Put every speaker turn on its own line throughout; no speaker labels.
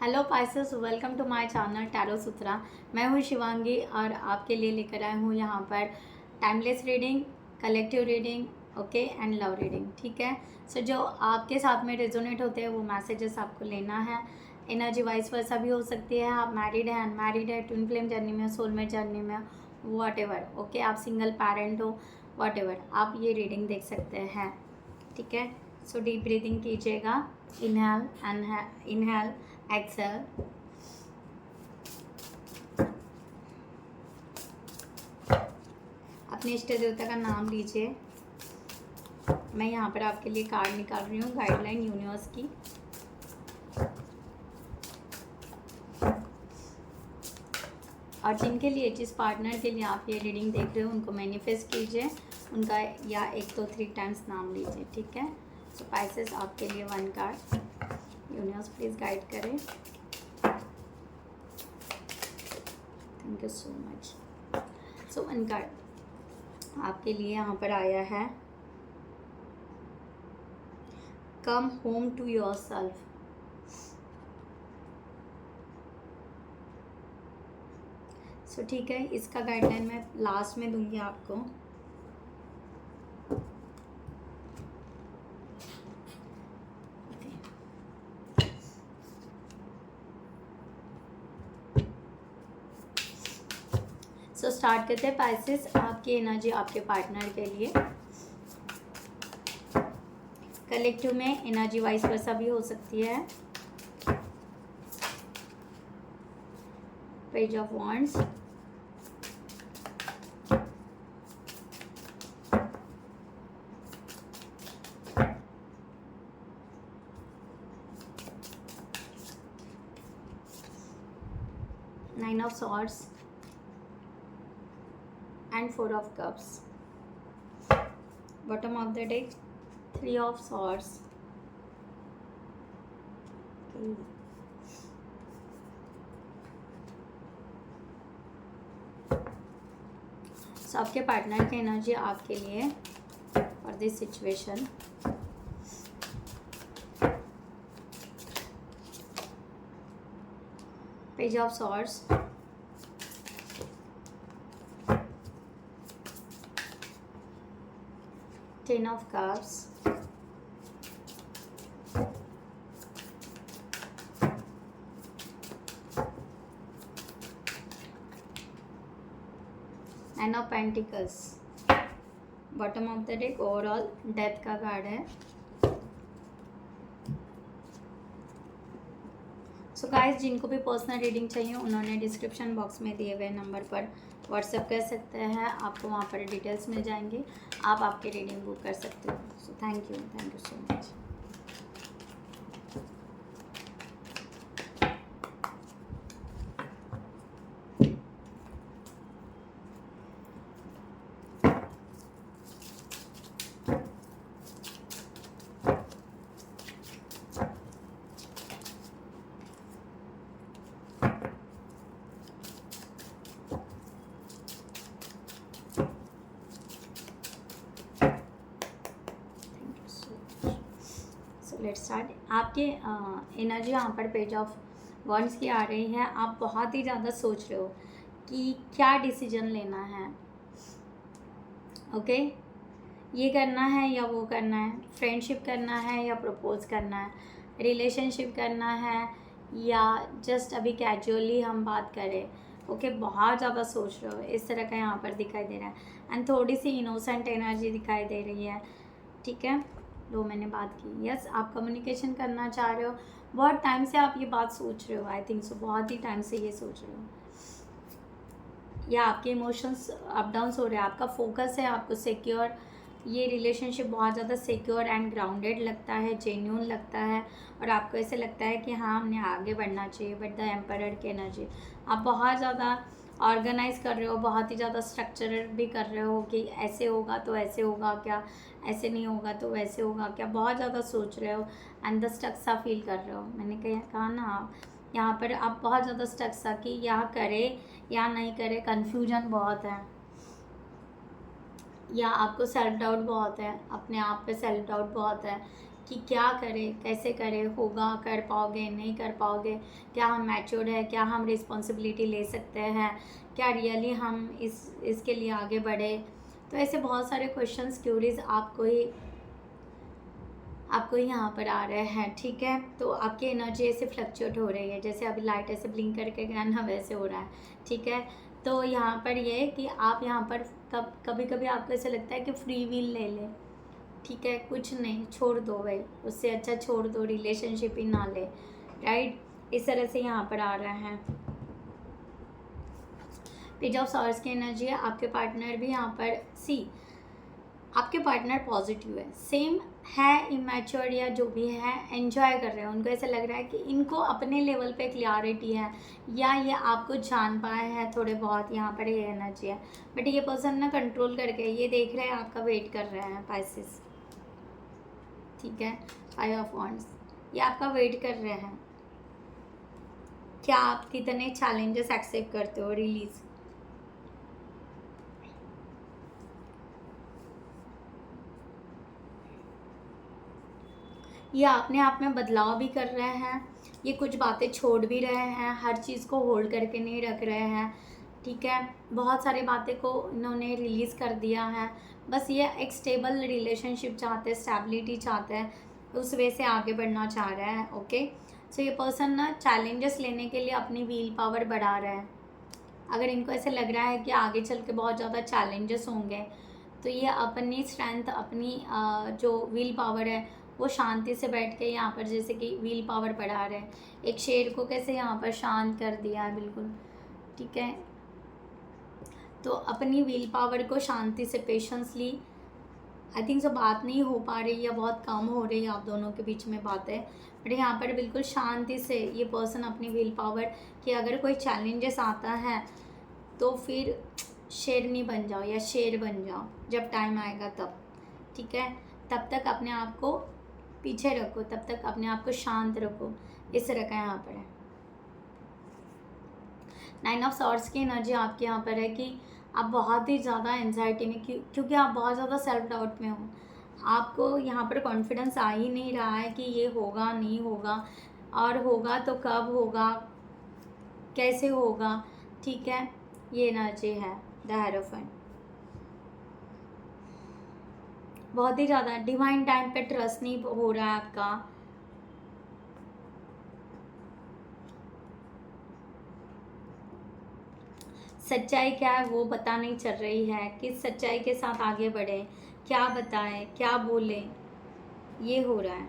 Hello Pisces, welcome to my channel Tarot Sutra. मैं हूँ शिवांगी और आपके लिए लेकर आई हूँ यहाँ पर timeless reading, collective reading, okay, and love reading. ठीक है। सो जो आपके साथ में रेजोनेट होते हैं वो मैसेजेस आपको लेना है। एनर्जी वाइस वर्सा भी हो सकती है। आप मैरिड है, अनमैरिड है, ट्विन फ्लेम जर्नी में, सोलमेट जर्नी में, वॉट एवर, ओके, आप सिंगल पेरेंट हो, वॉट एवर, आप ये रीडिंग देख सकते हैं। ठीक है। सो डीप ब्रीदिंग कीजिएगा। Inhale, inhale, exhale. अपने इष्ट देवता का नाम लीजिए। मैं यहाँ पर आपके लिए कार्ड निकाल रही हूँ, गाइडलाइन यूनिवर्स की। और जिनके लिए, जिस पार्टनर के लिए आप ये रीडिंग देख रहे हो, उनको मैनिफेस्ट कीजिए, उनका या 1 to 3 टाइम्स नाम लीजिए। ठीक है। सो पाइसेस, आपके लिए 1 कार्ड। यूनिवर्स प्लीज गाइड करें। Thank you so much. So 1 card आपके लिए यहाँ पर आया है, come home to yourself. So ठीक है, इसका गाइडलाइन मैं लास्ट में दूंगी आपको। सो स्टार्ट करते हैं पाइसेस, आपकी एनर्जी आपके पार्टनर के लिए। कलेक्टिव में एनर्जी वाइस वर्सा भी हो सकती है। Page of wands, nine of swords and 4 of cups. Bottom of the deck, 3 of swords. So आपके पार्टनर की एनर्जी आपके लिए for this situation. Page of swords, Ten of Cups, Nine of Pentacles, bottom of the deck overall death का card है। So guys, जिनको भी personal reading चाहिए उन्होंने डिस्क्रिप्शन बॉक्स में दिए हुए नंबर पर व्हाट्सएप कर सकते हैं, आपको वहाँ पर डिटेल्स मिल जाएंगे, आप आपकी रीडिंग बुक कर सकते हो। So thank you so much. Let's start. आपके एनर्जी यहाँ पर पेज ऑफ वॉन्ड्स की आ रही है। आप बहुत ही ज़्यादा सोच रहे हो कि क्या डिसीजन लेना है, ओके, ये करना है या वो करना है, फ्रेंडशिप करना है या प्रपोज करना है, रिलेशनशिप करना है या जस्ट अभी कैजुअली हम बात करें, ओके, बहुत ज़्यादा सोच रहे हो, इस तरह का यहाँ पर दिखाई दे रहा है। एंड थोड़ी सी इनोसेंट एनर्जी दिखाई दे रही है। ठीक है, जो मैंने बात की, यस, आप कम्युनिकेशन करना चाह रहे हो, बहुत टाइम से आप ये बात सोच रहे हो, आई थिंक सो, बहुत ही टाइम से ये सोच रहे हो, या आपके इमोशंस अप डाउन्स हो रहे हैं, आपका फोकस है आपको सिक्योर, ये रिलेशनशिप बहुत ज़्यादा सिक्योर एंड ग्राउंडेड लगता है, जेन्यून लगता है, और आपको ऐसे लगता है कि हाँ, हमने आगे बढ़ना चाहिए। बट द एम्परर की एनर्जी, आप बहुत ज़्यादा ऑर्गेनाइज कर रहे हो, बहुत ही ज़्यादा स्ट्रक्चर भी कर रहे हो कि ऐसे होगा तो ऐसे होगा क्या, ऐसे नहीं होगा तो वैसे होगा क्या, बहुत ज़्यादा सोच रहे हो एंड द स्टक सा फील कर रहे हो। मैंने कहा ना, आप यहाँ पर आप बहुत ज़्यादा स्टक सा कि या करे या नहीं करे, कन्फ्यूजन बहुत है, या आपको सेल्फ डाउट बहुत है, अपने आप पे सेल्फ डाउट बहुत है कि क्या करें, कैसे करें, होगा, कर पाओगे, नहीं कर पाओगे, क्या हम मैच्योर्ड है, क्या हम रिस्पॉन्सिबिलिटी ले सकते हैं, क्या रियली हम इसके लिए आगे बढ़े। तो ऐसे बहुत सारे क्वेश्चंस क्यूरीज आपको यहाँ पर आ रहे हैं, ठीक है। तो आपकी एनर्जी ऐसे फ्लक्चुएट हो रही है, जैसे अभी लाइट ऐसे ब्लिंक करके गया ना, वैसे हो रहा है, ठीक है। तो यहाँ पर ये कि आप यहाँ पर कभी कभी आपको ऐसे लगता है कि फ्री विल ले ले, ठीक है, कुछ नहीं, छोड़ दो भाई, उससे अच्छा छोड़ दो, रिलेशनशिप ही ना ले, राइट। इस तरह से यहाँ पर आ रहा है। पेज ऑफ सॉर्ड्स की एनर्जी है। आपके पार्टनर भी यहाँ पर आपके पार्टनर पॉजिटिव है, सेम है, इमेच्योर या जो भी है, एंजॉय कर रहे हैं, उनको ऐसा लग रहा है कि इनको अपने लेवल पे क्लियरिटी है, या ये आपको जान पाए हैं थोड़े बहुत, यहाँ पर ये एनर्जी है। बट ये पर्सन ना कंट्रोल करके ये देख रहे हैं, आपका वेट कर रहे हैं, पाइसेस, ठीक है। 5 ऑफ वांड्स, ये आपका वेट कर रहे हैं, क्या आप कितने चैलेंजेस एक्सेप्ट करते हो, रिलीज। ये अपने आप में बदलाव भी कर रहे हैं, ये कुछ बातें छोड़ भी रहे हैं, हर चीज़ को होल्ड करके नहीं रख रहे हैं, ठीक है। बहुत सारी बातें को इन्होंने रिलीज़ कर दिया है, बस ये एक स्टेबल रिलेशनशिप चाहते हैं, स्टेबिलिटी चाहते हैं, उस वे से आगे बढ़ना चाह रहे हैं, ओके। सो ये पर्सन ना चैलेंजेस लेने के लिए अपनी व्हील पावर बढ़ा रहे हैं। अगर इनको ऐसे लग रहा है कि आगे चल के बहुत ज़्यादा चैलेंजेस होंगे, तो ये अपनी स्ट्रेंथ, अपनी जो व्हील पावर है, वो शांति से बैठ के यहाँ पर जैसे कि व्हील पावर बढ़ा रहे हैं। एक शेर को कैसे यहाँ पर शांत कर दिया है, बिल्कुल, ठीक है। तो अपनी व्हील पावर को शांति से, पेशेंसली, आई थिंक सो बात नहीं हो पा रही या बहुत कम हो रही है आप दोनों के बीच में बातें, बट यहाँ पर बिल्कुल शांति से ये पर्सन अपनी व्हील पावर कि अगर कोई चैलेंजेस आता है तो फिर शेरनी बन जाओ या शेर बन जाओ, जब टाइम आएगा तब, ठीक है। तब तक अपने आप को पीछे रखो, तब तक अपने आप को शांत रखो, इस तरह का यहाँ पर है। 9 ऑफ सॉर्ड्स की एनर्जी आपके यहाँ पर है कि आप बहुत ही ज़्यादा एंजाइटी में, क्योंकि आप बहुत ज़्यादा सेल्फ डाउट में हो, आपको यहाँ पर कॉन्फिडेंस आ ही नहीं रहा है कि ये होगा, नहीं होगा, और होगा तो कब होगा, कैसे होगा, ठीक है। ये एनर्जी है द हेरोफेंट। बहुत ही ज़्यादा डिवाइन टाइम पे ट्रस्ट नहीं हो रहा है आपका, सच्चाई क्या है वो पता नहीं चल रही है, किस सच्चाई के साथ आगे बढ़े, क्या बताएं, क्या बोले, ये हो रहा है।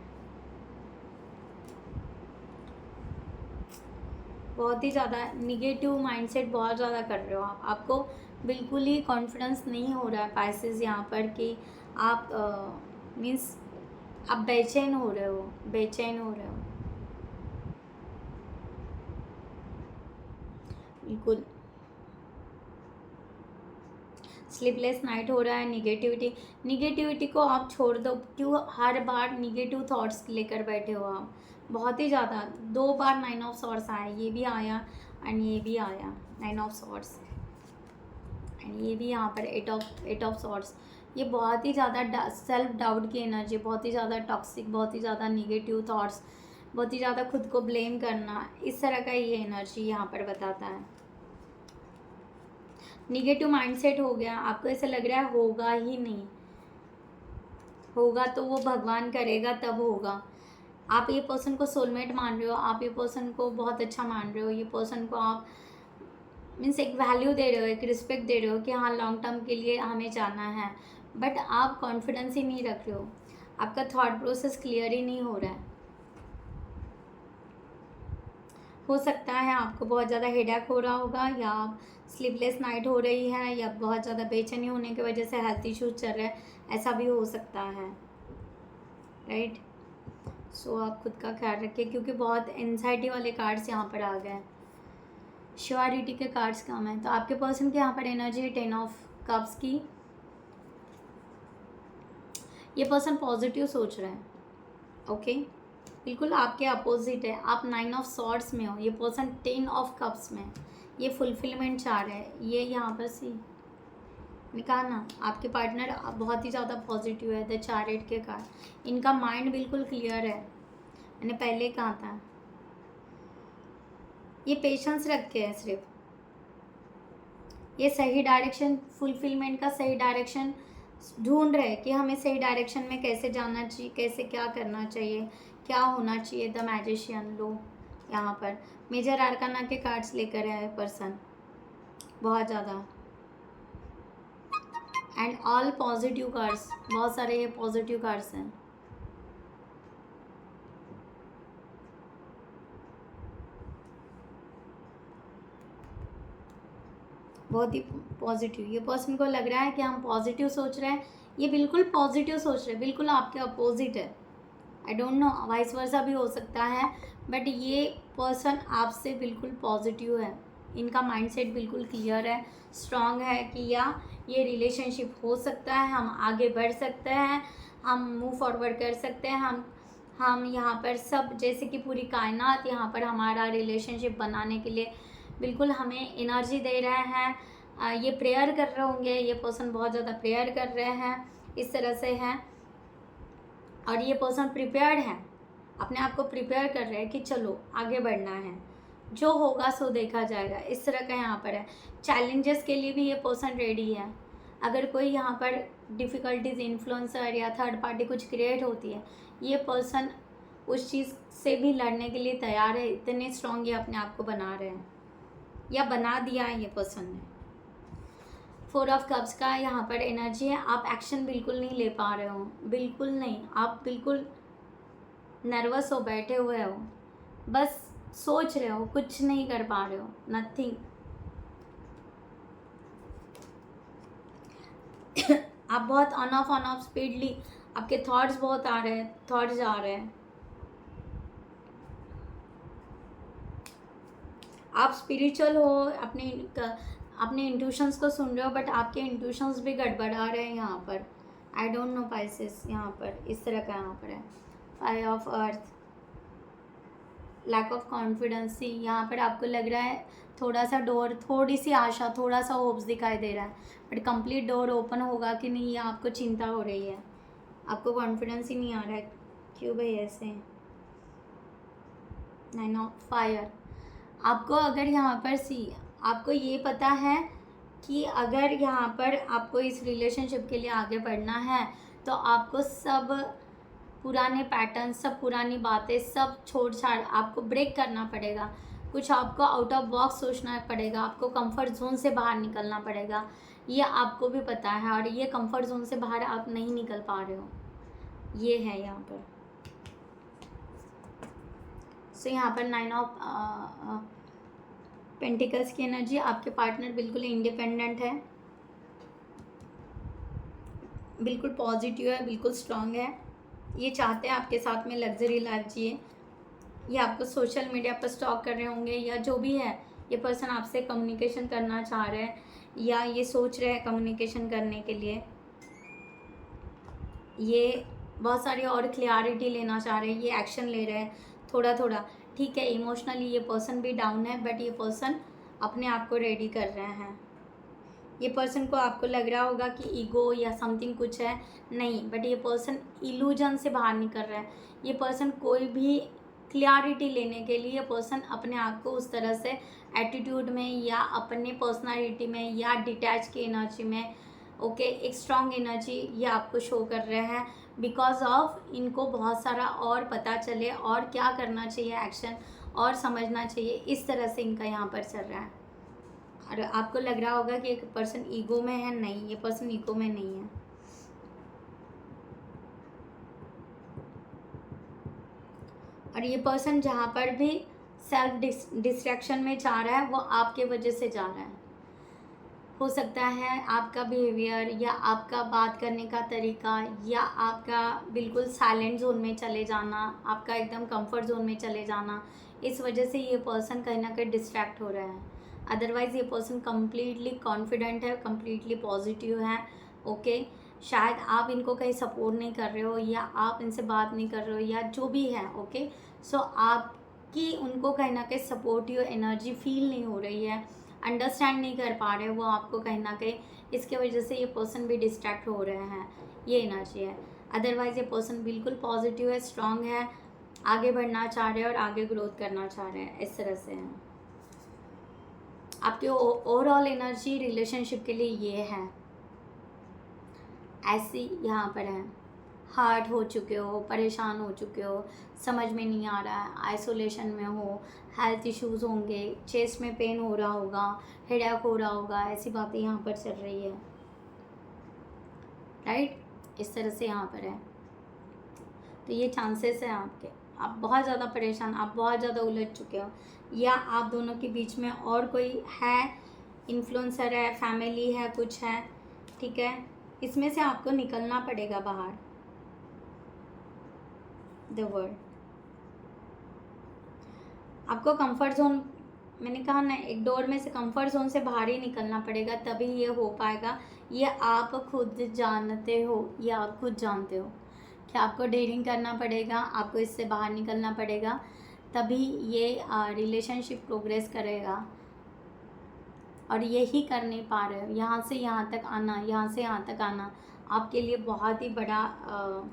बहुत ही ज़्यादा निगेटिव माइंडसेट बहुत ज़्यादा कर रहे हो आप, आपको बिल्कुल ही कॉन्फिडेंस नहीं हो रहा है पाइसेस यहाँ पर कि आप मीन्स आप बेचैन हो रहे हो, बेचैन हो रहे हो, बिल्कुल स्लीपलेस नाइट हो रहा है। निगेटिविटी को आप छोड़ दो, क्यों हर बार निगेटिव थॉट्स लेकर बैठे हो आप, बहुत ही ज़्यादा। 2 बार 9 ऑफ सॉर्ड्स आया, ये भी आया एंड ये भी आया 9 ऑफ सॉर्ड्स, एंड ये भी यहाँ पर 8 ऑफ सॉर्ड्स। ये बहुत ही ज़्यादा सेल्फ डाउट की एनर्जी, बहुत ही ज़्यादा टॉक्सिक, बहुत ही ज़्यादा निगेटिव थॉट्स, बहुत ही ज़्यादा खुद को ब्लेम करना, इस तरह का ये एनर्जी यहाँ पर बताता है। निगेटिव माइंडसेट हो गया, आपको ऐसा लग रहा है होगा ही नहीं, होगा तो वो भगवान करेगा तब होगा। आप ये पर्सन को सोलमेट मान रहे हो, आप ये पर्सन को बहुत अच्छा मान रहे हो, ये पर्सन को आप मीन्स एक वैल्यू दे रहे हो, एक रिस्पेक्ट दे रहे हो कि हाँ लॉन्ग टर्म के लिए हमें जाना है, बट आप कॉन्फिडेंस ही नहीं रख रहे हो, आपका थॉट प्रोसेस क्लियर ही नहीं हो रहा है। हो सकता है आपको बहुत ज़्यादा हेडेक हो रहा होगा, या स्लीपलेस नाइट हो रही है, या बहुत ज़्यादा बेचैनी होने की वजह से हेल्थ इश्यूज चल रहे हैं, ऐसा भी हो सकता है, राइट। सो आप खुद का ख्याल रखिए, क्योंकि बहुत एंजाइटी वाले कार्ड्स यहाँ पर आ गए, श्योरिटी के कार्ड्स कम है। तो आपके पर्सन की यहाँ पर एनर्जी है 10 ऑफ कप्स की। ये पर्सन पॉजिटिव सोच रहे हैं, ओके, बिल्कुल आपके अपोजिट है, आप 9 ऑफ सॉर्ड्स में हो, ये पर्सन 10 ऑफ कप्स में, ये फुलफिलमेंट चाह रहे हैं, ये यहाँ पर सी मैंने कहा ना, आपके पार्टनर बहुत ही ज़्यादा पॉजिटिव है, द चैरियट के कार्ड। इनका माइंड बिल्कुल क्लियर है, मैंने पहले कहा था। ये पेशेंस रखे हैं सिर्फ, ये सही डायरेक्शन, फुलफिलमेंट का सही डायरेक्शन ढूंढ रहे हैं कि हमें सही डायरेक्शन में कैसे जाना चाहिए, कैसे क्या करना चाहिए, क्या होना चाहिए। द मैजिशियन लो, यहाँ पर मेजर आर्काना के कार्ड्स लेकर है पर्सन, बहुत ज़्यादा, एंड ऑल पॉजिटिव कार्ड्स, बहुत सारे ये पॉजिटिव कार्ड्स हैं। बहुत ही पॉजिटिव, ये पर्सन को लग रहा है कि हम पॉजिटिव सोच रहे हैं, ये बिल्कुल पॉजिटिव सोच रहे हैं, बिल्कुल आपके अपोजिट है। I don't know, vice versa भी हो सकता है, बट ये पर्सन आपसे बिल्कुल पॉजिटिव है। इनका माइंडसेट बिल्कुल क्लियर है, स्ट्रांग है कि या ये रिलेशनशिप हो सकता है, हम आगे बढ़ सकते हैं, हम मूव फॉरवर्ड कर सकते हैं। हम यहाँ पर सब, जैसे कि पूरी कायनात यहाँ पर हमारा रिलेशनशिप बनाने के लिए बिल्कुल हमें एनर्जी दे रहे हैं। ये प्रेयर कर रहे होंगे, ये पर्सन बहुत ज़्यादा प्रेयर कर रहे हैं, इस तरह से हैं। और ये पर्सन प्रिपेयर्ड है, अपने आप को प्रिपेयर कर रहे हैं कि चलो आगे बढ़ना है, जो होगा सो देखा जाएगा, इस तरह का यहाँ पर है। चैलेंजेस के लिए भी ये पर्सन रेडी है। अगर कोई यहाँ पर डिफ़िकल्टीज, इन्फ्लुएंसर या थर्ड पार्टी कुछ क्रिएट होती है, ये पर्सन उस चीज़ से भी लड़ने के लिए तैयार है। इतने स्ट्रॉन्ग ये अपने आप को बना रहे हैं, या बना दिया है ये पर्सन ने। 4 ऑफ कप्स का यहाँ पर एनर्जी है। आप एक्शन बिल्कुल नहीं ले पा रहे हो, बिल्कुल नहीं, आप बिल्कुल नर्वस हो, बैठे हुए हो, बस सोच रहे हो, कुछ नहीं कर पा रहे हो, नथिंग। आप बहुत ऑन ऑफ स्पीडली, आपके थॉट्स बहुत आ रहे हैं, थॉट्स जा रहे हैं। आप स्पिरिचुअल हो, अपने इंट्यूशंस को सुन रहे हो, बट आपके इंट्यूशंस भी गड़बड़ा रहे हैं यहाँ पर। आई डोंट नो पाइसेस, यहाँ पर इस तरह का यहाँ पर है। 5 ऑफ अर्थ, लैक ऑफ कॉन्फिडेंसी, यहाँ पर आपको लग रहा है थोड़ा सा डोर, थोड़ी सी आशा, थोड़ा सा होप्स दिखाई दे रहा है, बट कंप्लीट डोर ओपन होगा कि नहीं, ये आपको चिंता हो रही है, आपको कॉन्फिडेंस ही नहीं आ रहा है। क्यों भाई ऐसे? 9 ऑफ फायर, आपको अगर यहाँ पर आपको ये पता है कि अगर यहाँ पर आपको इस रिलेशनशिप के लिए आगे बढ़ना है, तो आपको सब पुराने पैटर्न, सब पुरानी बातें, सब छोड़ छाड़ आपको ब्रेक करना पड़ेगा। कुछ आपको आउट ऑफ बॉक्स सोचना पड़ेगा, आपको कंफर्ट जोन से बाहर निकलना पड़ेगा, ये आपको भी पता है। और ये कंफर्ट जोन से बाहर आप नहीं निकल पा रहे हो, ये है यहाँ पर। सो यहाँ पर 9 ऑफ पेंटिकल्स की एनर्जी, आपके पार्टनर बिल्कुल इंडिपेंडेंट है, बिल्कुल पॉजिटिव है, बिल्कुल स्ट्रांग है। ये चाहते हैं आपके साथ में लग्जरी लाइफ जिए। ये आपको सोशल मीडिया पर स्टॉक कर रहे होंगे, या जो भी है, ये पर्सन आपसे कम्युनिकेशन करना चाह रहे हैं, या ये सोच रहे हैं कम्युनिकेशन करने के लिए। ये बहुत सारी और क्लियरिटी लेना चाह रहे हैं, ये एक्शन ले रहे हैं थोड़ा थोड़ा। ठीक है, इमोशनली ये पर्सन भी डाउन है, बट ये पर्सन अपने आप को रेडी कर रहे हैं। ये पर्सन को आपको लग रहा होगा कि ईगो या समथिंग कुछ है, नहीं, बट ये पर्सन इल्यूजन से बाहर निकल रहा है। ये पर्सन कोई भी क्लियरिटी लेने के लिए, ये पर्सन अपने आप को उस तरह से एटीट्यूड में, या अपने पर्सनालिटी में, या डिटैच की एनर्जी में, ओके, एक स्ट्रॉन्ग एनर्जी ये आपको शो कर रहे हैं, बिकॉज ऑफ इनको बहुत सारा और पता चले, और क्या करना चाहिए, एक्शन और समझना चाहिए, इस तरह से इनका यहाँ पर चल रहा है। और आपको लग रहा होगा कि एक पर्सन ईगो में है, नहीं, ये पर्सन ईगो में नहीं है। और ये पर्सन जहाँ पर भी सेल्फ डिस्ट्रैक्शन में जा रहा है, वो आपके वजह से जा रहा है। हो सकता है आपका बिहेवियर, या आपका बात करने का तरीका, या आपका बिल्कुल साइलेंट जोन में चले जाना, आपका एकदम कंफर्ट जोन में चले जाना, इस वजह से ये पर्सन कहीं ना कहीं डिस्ट्रैक्ट हो रहा है। अदरवाइज़ ये पर्सन कम्प्लीटली कॉन्फिडेंट है, कम्प्लीटली पॉजिटिव है, ओके। शायद आप इनको कहीं सपोर्ट नहीं कर रहे हो, या आप इनसे बात नहीं कर रहे हो, या जो भी है, ओके। सो आपकी उनको कहीं ना कहीं सपोर्टिव एनर्जी फील नहीं हो रही है, अंडरस्टैंड नहीं कर पा रहे वो आपको कहीं ना कहीं, इसके वजह से ये पर्सन भी डिस्ट्रैक्ट हो रहे हैं, ये एनर्जी है। अदरवाइज ये पर्सन बिल्कुल पॉजिटिव है, स्ट्रांग है, आगे बढ़ना चाह रहे हैं और आगे ग्रोथ करना चाह रहे हैं, इस तरह से हैं। आपकी ओवरऑल एनर्जी रिलेशनशिप के लिए ये है, ऐसी यहाँ पर है। हार्ट हो चुके हो, परेशान हो चुके हो, समझ में नहीं आ रहा है, आइसोलेशन में हो, हेल्थ इश्यूज़ होंगे, चेस्ट में पेन हो रहा होगा, हेडेक हो रहा होगा, ऐसी बातें यहाँ पर चल रही है, राइट, इस तरह से यहाँ पर है। तो ये चांसेस हैं आपके, आप बहुत ज़्यादा परेशान, आप बहुत ज़्यादा उलझ चुके हो, या आप दोनों के बीच में और कोई है, इन्फ्लुएंसर है, फैमिली है, कुछ है, ठीक है। इसमें से आपको निकलना पड़ेगा बाहर, द वर्ल्ड। आपको कंफर्ट जोन, मैंने कहा ना, एक डोर में से कंफर्ट जोन से बाहर ही निकलना पड़ेगा, तभी ये हो पाएगा। ये आप खुद जानते हो, ये आप खुद जानते हो कि आपको डेयरिंग करना पड़ेगा, आपको इससे बाहर निकलना पड़ेगा, तभी ये रिलेशनशिप प्रोग्रेस करेगा। और यही कर नहीं पा रहे हो, यहाँ से यहाँ तक आना, यहाँ से यहाँ तक आना आपके लिए बहुत ही बड़ा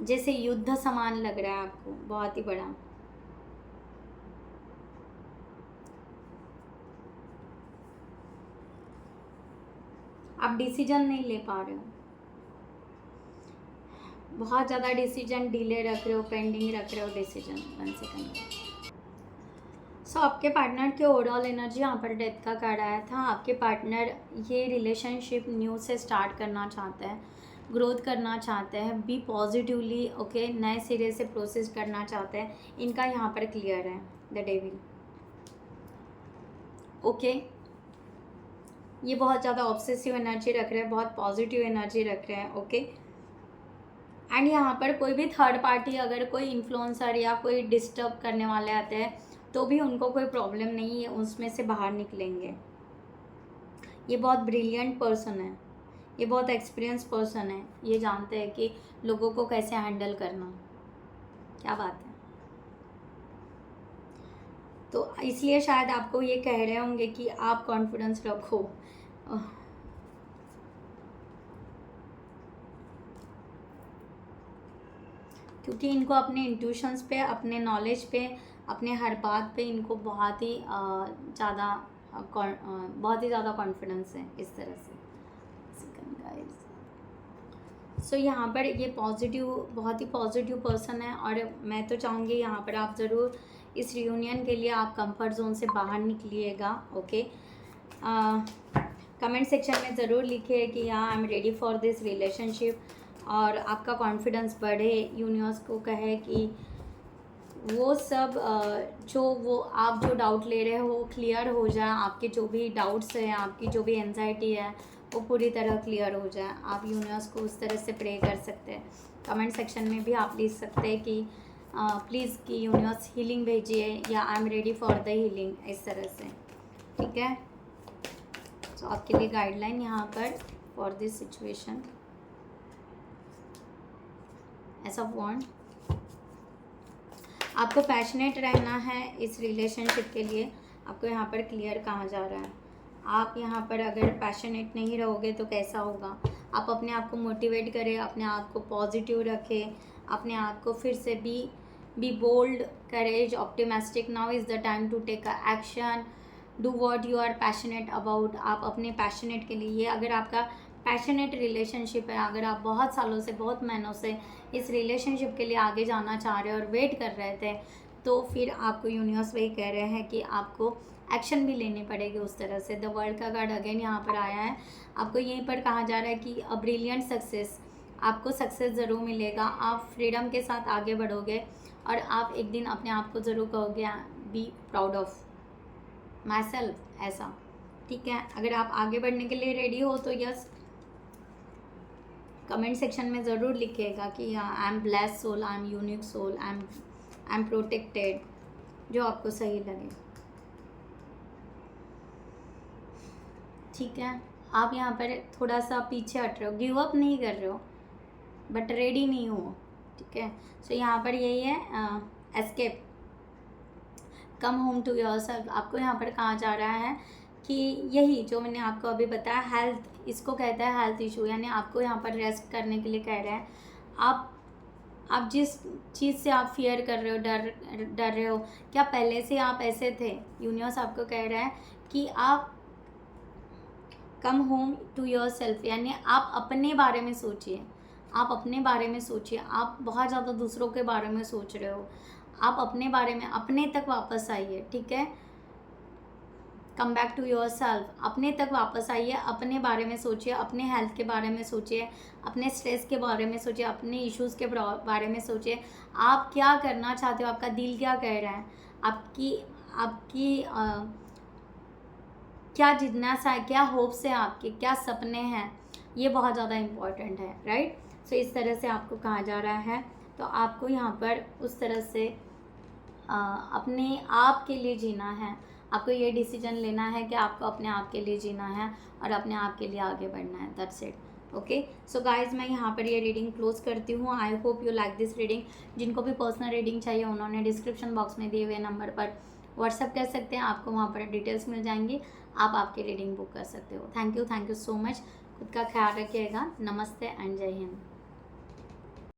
जैसे युद्ध समान लग रहा है आपको, बहुत ही बड़ा। आप डिसीजन नहीं ले पा रहे हो, बहुत ज़्यादा डिसीजन डिले रख रहे हो, पेंडिंग रख रहे हो डिसीजन। 1 सेकंड। सो आपके पार्टनर की ओवरऑल एनर्जी यहाँ पर डेथ का कार्ड आया था। आपके पार्टनर ये रिलेशनशिप न्यू से स्टार्ट करना चाहते हैं, ग्रोथ करना चाहते हैं, बी पॉजिटिवली, ओके, नए सिरे से प्रोसेस करना चाहते हैं, इनका यहाँ पर क्लियर है, द डेविल, ओके। ये बहुत ज़्यादा ऑब्सेसिव एनर्जी रख रहे हैं, बहुत पॉजिटिव एनर्जी रख रहे हैं, ओके। एंड यहाँ पर कोई भी थर्ड पार्टी, अगर कोई इन्फ्लुएंसर या कोई डिस्टर्ब करने वाले आते हैं तो भी उनको कोई प्रॉब्लम नहीं है, उसमें से बाहर निकलेंगे। ये बहुत ब्रिलियंट पर्सन है, ये बहुत एक्सपीरियंस पर्सन है, ये जानते हैं कि लोगों को कैसे हैंडल करना, क्या बात है। तो इसलिए शायद आपको ये कह रहे होंगे कि आप कॉन्फिडेंस रखो, क्योंकि इनको अपने इंट्यूशंस पे, अपने नॉलेज पे, अपने हर बात पे इनको बहुत ही ज़्यादा कॉन्फिडेंस है, इस तरह से। सो यहाँ पर ये पॉजिटिव, बहुत ही पॉजिटिव पर्सन है। और मैं तो चाहूँगी यहाँ पर आप ज़रूर इस रियूनियन के लिए आप कंफर्ट जोन से बाहर निकलिएगा, ओके। कमेंट सेक्शन में ज़रूर लिखिए कि हाँ, I am ready for this relationship, और आपका कॉन्फिडेंस बढ़े, यूनिवर्स को कहे कि वो सब आप जो डाउट ले रहे हो क्लियर हो जाए, आपके जो भी डाउट्स हैं, आपकी जो भी एंजाइटी है वो पूरी तरह क्लियर हो जाए। आप यूनिवर्स को उस तरह से प्रे कर सकते हैं। कमेंट सेक्शन में भी आप लिख सकते हैं कि प्लीज़ कि यूनिवर्स हीलिंग भेजिए, या I am ready for the healing, इस तरह से, ठीक है। तो आपके लिए गाइडलाइन यहाँ पर फॉर दिस सिचुएशन, ऐसा वॉन्ट। आपको पैशनेट रहना है इस रिलेशनशिप के लिए, आपको यहाँ पर क्लियर कहा जा रहा है। आप यहाँ पर अगर पैशनेट नहीं रहोगे तो कैसा होगा। आप अपने आप को मोटिवेट करें, अपने आप को पॉजिटिव रखें, अपने आप को फिर से be bold, courage, optimistic. Now is the time to take a action, do what you are passionate about. आप अपने पैशनेट के लिए, अगर आपका पैशनेट रिलेशनशिप है, अगर आप बहुत सालों से, बहुत महीनों से इस रिलेशनशिप के लिए आगे जाना चाह रहे हो और वेट कर रहे थे, तो फिर आपको यूनिवर्स वही कह रहे हैं कि आपको एक्शन भी लेने पड़ेगी उस तरह से। द वर्ल्ड का कार्ड अगेन यहाँ पर आया है। आपको यहीं पर कहा जा रहा है कि अ ब्रिलियंट सक्सेस, आपको सक्सेस ज़रूर मिलेगा, आप फ्रीडम के साथ आगे बढ़ोगे, और आप एक दिन अपने आप को ज़रूर कहोगे be proud of my self, ऐसा, ठीक है। अगर आप आगे बढ़ने के लिए रेडी हो तो यस, कमेंट सेक्शन में ज़रूर लिखिएगा कि I am blessed soul, I am unique soul, I am protected, जो आपको सही लगे, ठीक है। आप यहाँ पर थोड़ा सा पीछे हट रहे हो, गिव अप नहीं कर रहे हो, बट रेडी नहीं हो, ठीक है। सो यहाँ पर यही है, escape, come home to yourself, आपको यहाँ पर कहा जा रहा है कि यही जो मैंने आपको अभी बताया, हेल्थ, इसको कहता है हेल्थ इशू, यानी आपको यहाँ पर रेस्ट करने के लिए कह रहे हैं। आप जिस चीज़ से आप फियर कर रहे हो, डर रहे हो, क्या पहले से आप ऐसे थे? यूनिवर्स आपको कह रहा है कि आप कम होम टू योरसेल्फ, यानी आप अपने बारे में सोचिए, आप अपने बारे में सोचिए। आप बहुत ज़्यादा दूसरों के बारे में सोच रहे हो, आप अपने बारे में, अपने तक वापस आइए, ठीक है। Come back to yourself, अपने तक वापस आइए, अपने बारे में सोचिए, अपने हेल्थ के बारे में सोचिए, अपने स्ट्रेस के बारे में सोचिए, अपने इश्यूज़ के बारे में सोचिए। आप क्या करना चाहते हो, आपका दिल क्या कह रहा है, आपकी क्या जिज्ञासा है, क्या होप्स है आपके, क्या सपने हैं, ये बहुत ज़्यादा इम्पॉर्टेंट है, राइट। सो इस तरह से आपको कहा जा रहा है। तो आपको यहाँ पर उस तरह से अपने आप के लिए जीना है, आपको ये डिसीजन लेना है कि आपको अपने आप के लिए जीना है और अपने आप के लिए आगे बढ़ना है। That's it. Okay, so guys मैं यहाँ पर ये रीडिंग क्लोज करती हूँ। I hope you like this reading. जिनको भी पर्सनल रीडिंग चाहिए उन्होंने डिस्क्रिप्शन बॉक्स में दिए हुए नंबर पर व्हाट्सअप कर सकते हैं, आपको वहाँ पर डिटेल्स मिल जाएंगी, आप आपकी रीडिंग बुक कर सकते हो। Thank you so much. खुद का ख्याल रखिएगा। नमस्ते एंड जय हिंद।